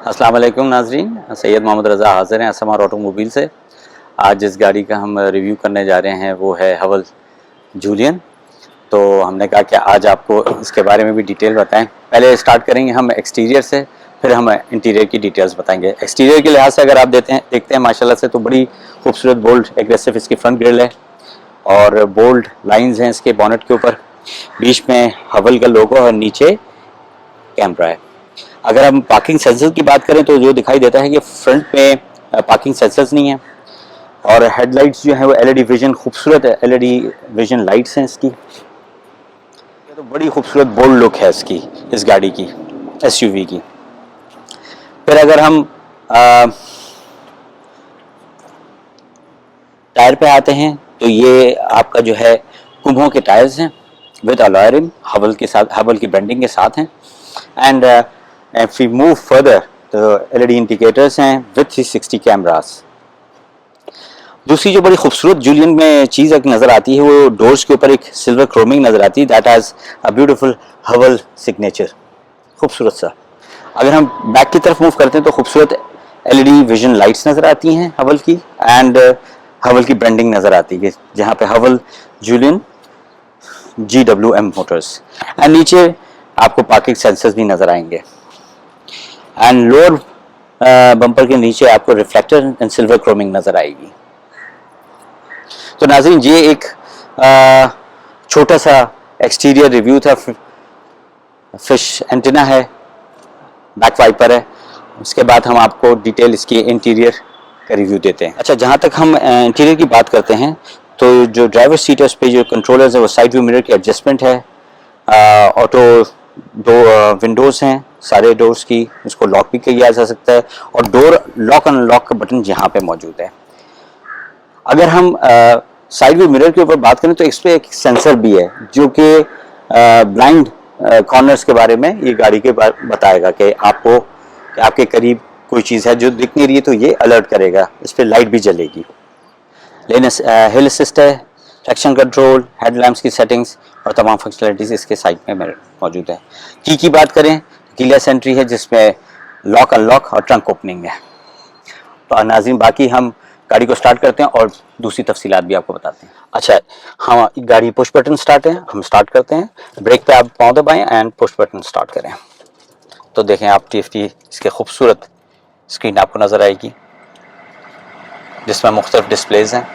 अस्सलाम वालेकुम नाजरीन, सैयद मोहम्मद रज़ा हाज़िर हैं असमर ऑटोमोबाइल से। आज जिस गाड़ी का हम रिव्यू करने जा रहे हैं वो है हवल जूलियन। तो हमने कहा कि आज आपको इसके बारे में भी डिटेल बताएं। पहले स्टार्ट करेंगे हम एक्सटीरियर से, फिर हम इंटीरियर की डिटेल्स बताएंगे। एक्सटीरियर के लिहाज से अगर आप देखते हैं माशाल्लाह से तो बड़ी खूबसूरत बोल्ड एग्रेसिव इसकी फ्रंट ग्रिल है और बोल्ड लाइंस हैं इसके बॉनेट के ऊपर। बीच में हवल का लोगो और नीचे कैमरा है। अगर हम पार्किंग सेंसर की बात करें तो जो दिखाई देता है कि फ्रंट में पार्किंग सेंसर्स नहीं है और हेडलाइट्स जो है वो एलईडी विजन, खूबसूरत एलईडी विजन लाइट्स हैं इसकी। तो बड़ी खूबसूरत बोल्ड लुक है इसकी, इस गाड़ी की, एसयूवी की। फिर अगर हम टायर पे आते हैं तो ये आपका जो है कुंभों के टायर्स हैं विद अलॉय रिम, हवल के साथ, हवल की ब्रांडिंग के साथ हैं। And if we move further तो LED इंडिकेटर्स हैं विद 360 कैमरास। दूसरी जो बड़ी खूबसूरत जूलियन में चीज़ एक नज़र आती है वो डोर्स के ऊपर एक सिल्वर क्रोमिंग नज़र आती है, that has a beautiful Haval signature, खूबसूरत सा। अगर हम बैक की तरफ मूव करते हैं तो खूबसूरत LED विजन लाइट्स नज़र आती हैं हवल की एंड हवल की ब्रांडिंग नज़र आती है जहाँ पे हवल जूलियन GWM मोटर्स। एंड नीचे आपको पार्किंग सेंसर्स भी नज़र आएंगे एंड लोअर बम्पर के नीचे आपको रिफ्लेक्टर एंड सिल्वर क्रोमिंग नजर आएगी। तो नाज़रीन ये एक छोटा सा एक्सटीरियर रिव्यू था। फिश एंटीना है, बैक वाइपर है। उसके बाद हम आपको डिटेल इसकी इंटीरियर का रिव्यू देते हैं। अच्छा, जहाँ तक हम इंटीरियर की बात करते हैं तो जो ड्राइवर सीट है उस पर जो कंट्रोलर्स है वो साइड व्यू मिरर की एडजस्टमेंट है, ऑटो दो विंडोज़ हैं सारे डोर्स की, उसको लॉक भी किया जा सकता है और डोर लॉक अनलॉक का बटन यहाँ पे मौजूद है। अगर हम साइड व्यू मिरर के ऊपर बात करें तो इस पर एक सेंसर भी है जो कि ब्लाइंड कॉर्नर्स के बारे में ये गाड़ी के बताएगा कि आपको कि आपके करीब कोई चीज़ है जो दिख नहीं रही है तो ये अलर्ट करेगा, इस पर लाइट भी जलेगी। लेन हिल असिस्ट है, ट्रैक्शन कंट्रोल, हेडलैम्प्स की सेटिंग्स और तमाम फंक्शनलिटीज़ इसके साइड में मौजूद है। की बात करें, कीलेस एंट्री है जिसमें लॉक अनलॉक और ट्रंक ओपनिंग है। तो नाज़रीन बाकी हम गाड़ी को स्टार्ट करते हैं और दूसरी तफसीलात भी आपको बताते हैं। अच्छा, हाँ, गाड़ी पुश बटन स्टार्ट है, हम स्टार्ट करते हैं। ब्रेक पे आप पाँव दबाएं एंड पुश बटन स्टार्ट करें तो देखें आप TFT इसके खूबसूरत स्क्रीन आपको नज़र आएगी जिसमें मुख्तलिफ डिस्प्लेज हैं।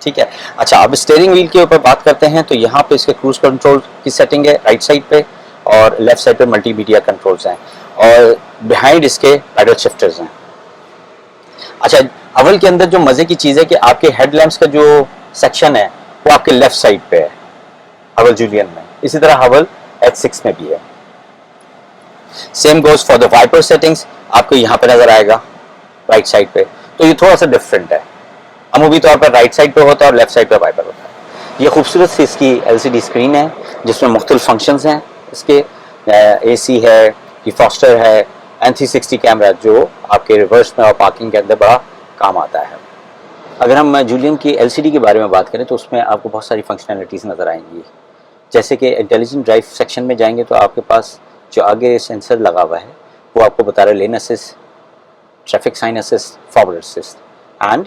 ठीक है। अच्छा, अब स्टीयरिंग व्हील के ऊपर बात करते हैं तो यहाँ पे इसके क्रूज कंट्रोल की सेटिंग है राइट साइड पे और लेफ्ट साइड पे मल्टीमीडिया कंट्रोल्स हैं और बिहाइंड इसके पैडल शिफ्टर्स हैं। अच्छा, हवल के अंदर जो मज़े की चीज़ है कि आपके हेडलैम्प्स का जो सेक्शन है वो आपके लेफ्ट साइड पे है हवल जूलियन में, इसी तरह हवल H6 में भी है। Same goes for the wiper settings, आपको यहाँ पे नजर आएगा राइट साइड पे, तो ये थोड़ा सा डिफरेंट है। अमूमी तौर पर राइट साइड पे होता है और लेफ्ट साइड पे वाइपर होता है। ये खूबसूरत सी इसकी LCD स्क्रीन है जिसमें मुख्तलिफ फंक्शंस हैं इसके, AC है, डिफ्रॉस्टर है एंड 360 कैमरा जो आपके रिवर्स में और पार्किंग के अंदर बड़ा काम आता है। अगर हम जूलियन की LCD के बारे में बात करें तो उसमें आपको बहुत सारी फंक्शनलिटीज़ नज़र आएंगी, जैसे कि इंटेलिजेंट ड्राइव सेक्शन में जाएंगे तो आपके पास जो आगे सेंसर लगा हुआ है वो आपको बता रहा है lane assist, traffic sign assist, forward assist and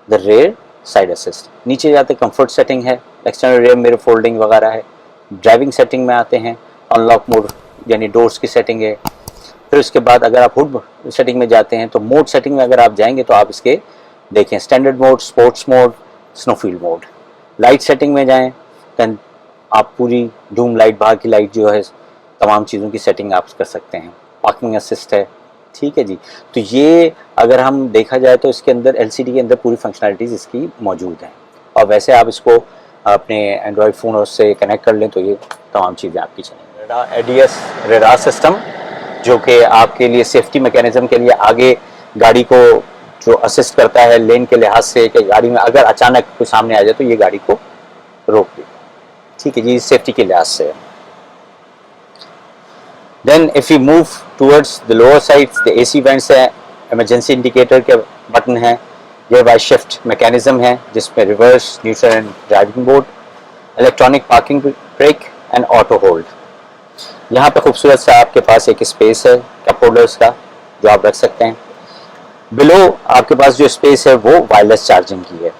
the rear side assist. नीचे जाते कंफर्ट सेटिंग है, एक्सटर्नल रेयर मिरर फोल्डिंग वगैरह है। ड्राइविंग सेटिंग में आते हैं, अनलॉक मोड यानी डोर्स की सेटिंग है। फिर उसके बाद अगर आप हुड सेटिंग में जाते हैं तो मोड सेटिंग में अगर आप जाएंगे तो आप इसके देखें standard mode, sports mode, snowfield mode. Light setting में जाएं दैन आप पूरी डूम लाइट, बाहर की लाइट जो है, तमाम चीज़ों की सेटिंग आप कर सकते हैं। पार्किंग असिस्ट है, ठीक है जी। तो ये अगर हम देखा जाए तो इसके अंदर LCD के अंदर पूरी फंक्शनलिटीज़ इसकी मौजूद हैं और वैसे आप इसको अपने एंड्रॉयड फ़ोन और उससे कनेक्ट कर लें तो ये तमाम चीज़ें आपकी चलेंगी। ADS रेडार सिस्टम जो कि आपके लिए सेफ्टी मैकेनिज्म के लिए आगे गाड़ी को जो असिस्ट करता है लेन के लिहाज से कि गाड़ी में अगर अचानक कोई सामने आ जाए तो ये गाड़ी को रोक दे, ठीक है जी, सेफ्टी के लिहाज से। Then if we move towards the lower sides, the AC vents है, emergency indicator के बटन है, gear by shift mechanism है जिसमें reverse, neutral and driving mode, electronic parking brake and auto hold। यहाँ पे खूबसूरत सा आपके पास एक स्पेस है कप होल्डर्स का जो आप रख सकते हैं। बिलो आपके पास जो स्पेस है वो वायरलेस चार्जिंग की है।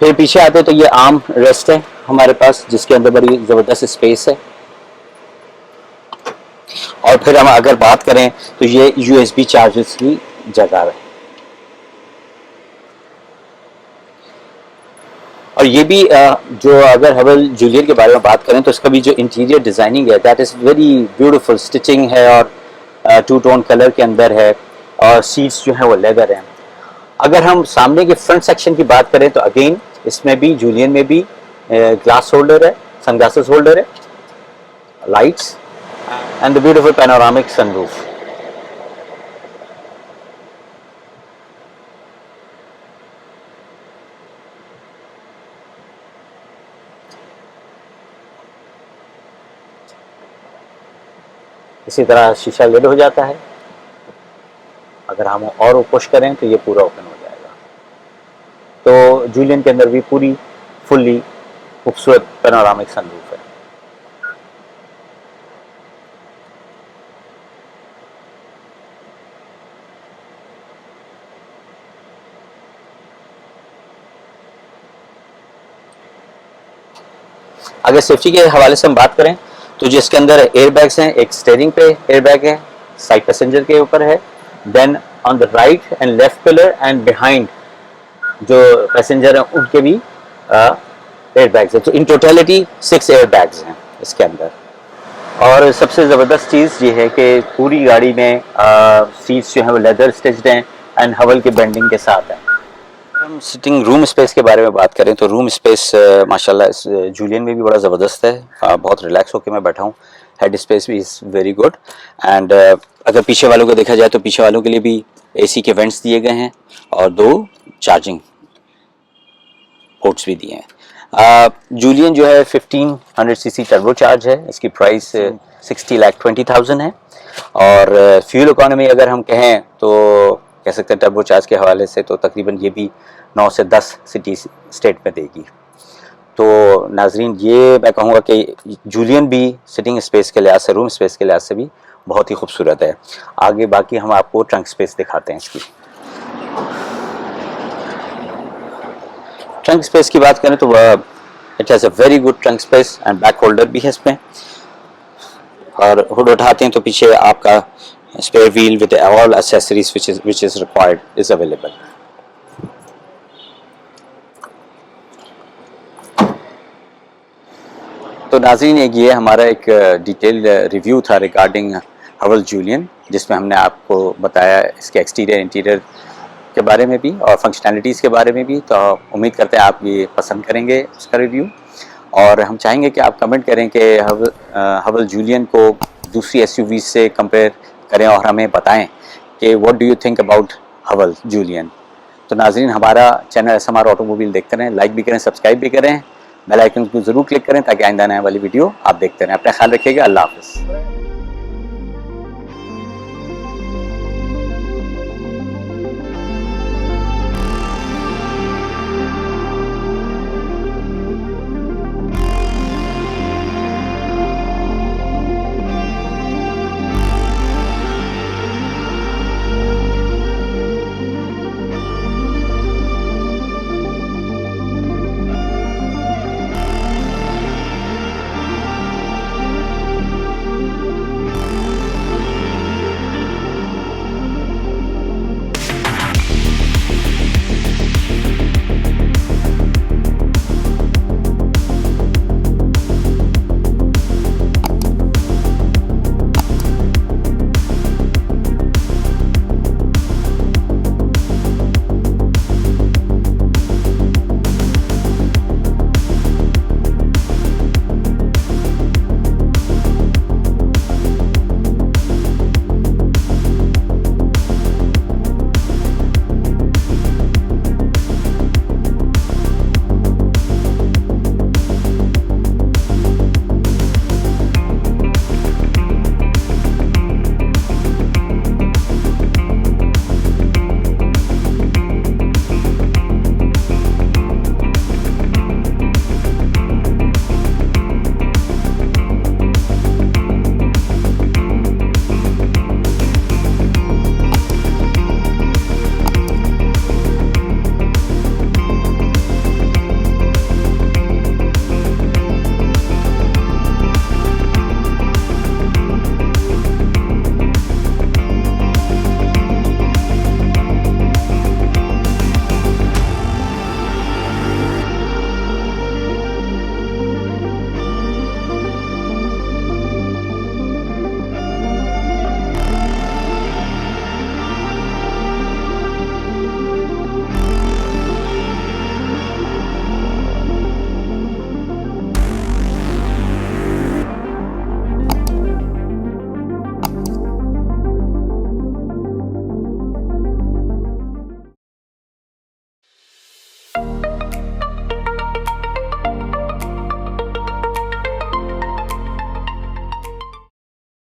फिर पीछे आते तो ये आर्म रेस्ट है हमारे पास जिसके अंदर बड़ी ज़बरदस्त स्पेस है। और फिर हम अगर बात करें तो ये यूएसबी चार्जर्स की जगह है। और ये भी जो अगर हवल जूलियन के बारे में बात करें तो इसका भी जो इंटीरियर डिज़ाइनिंग है that is very beautiful, stitching है और टू टोन कलर के अंदर है और सीट्स जो है वो लेदर हैं। अगर हम सामने के फ्रंट सेक्शन की बात करें तो अगेन इसमें भी जूलियन में भी ग्लास होल्डर है, सनग्लासेस होल्डर है, lights and the beautiful panoramic sunroof. इसी तरह शीशा लेड हो जाता है। अगर हम और पुश करें तो ये पूरा ओपन हो जाएगा। तो जूलियन के अंदर भी पूरी फुल्ली खूबसूरत पैनोरामिक सनरूफ है। अगर सेफ्टी के हवाले से हम बात करें तो जिसके अंदर एयर बैग्स हैं, एक स्टीयरिंग पे एयर बैग है, साइड पैसेंजर के ऊपर है, then on the right and left pillar and behind जो पैसेंजर हैं उनके भी एयर बैग्स हैं। तो इन टोटलिटी 6 एयर बैग्स हैं इसके अंदर। और सबसे ज़बरदस्त चीज़ ये है कि पूरी गाड़ी में सीट्स जो हैं वो लेदर स्टिच्ड हैं एंड हवल के बेंडिंग के साथ हैं। हम सिटिंग रूम स्पेस के बारे में बात करें तो रूम स्पेस माशाल्लाह इस जूलियन में भी बड़ा ज़बरदस्त है। बहुत रिलैक्स होकर मैं बैठा हूँ। हेड स्पेस भी इज़ वेरी गुड एंड अगर पीछे वालों को देखा जाए तो पीछे वालों के लिए भी एसी के वेंट्स दिए गए हैं और 2 चार्जिंग पोर्ट्स भी दिए हैं। जूलियन जो है 1500 सीसी टर्बो चार्ज है। इसकी प्राइस 60,20,000 है और फ्यूल इकोनॉमी अगर हम कहें तो कह सकते हैं टर्बो चार्ज के हवाले से तो तकरीबन ये भी 9 से 10 सिटी स्टेट में देगी। तो नाजरीन ये मैं कहूँगा कि जूलियन भी सिटिंग स्पेस के लिहाज से, रूम स्पेस के लिहाज से भी बहुत ही खूबसूरत है। आगे बाकी हम आपको ट्रंक स्पेस दिखाते हैं इसकी। ट्रंक स्पेस की बात करें तो it has a very good trunk space and back holder भी है इसमें। और हुड उठाते हैं तो पीछे आपका spare wheel with all accessories which is required is available. तो नाज़रीन ये हमारा एक डिटेल रिव्यू था रिगार्डिंग हवल जूलियन जिसमें हमने आपको बताया इसके एक्सटीरियर इंटीरियर के बारे में भी और फंक्शनैलिटीज़ के बारे में भी। तो उम्मीद करते हैं आप ये पसंद करेंगे इसका रिव्यू और हम चाहेंगे कि आप कमेंट करें कि हवल जूलियन को दूसरी एसयूवी से कंपेयर करें और हमें बताएं कि what do you think about Haval Jolion. तो नाज़रीन हमारा चैनल SMR ऑटोमोबाइल देखते रहें, लाइक भी करें, सब्सक्राइब भी करें, बेल आइकन को ज़रूर क्लिक करें ताकि आइंदा आने वाली वीडियो आप देखते रहें। अपना ख्याल रखिएगा। अल्लाह हाफ़िज़।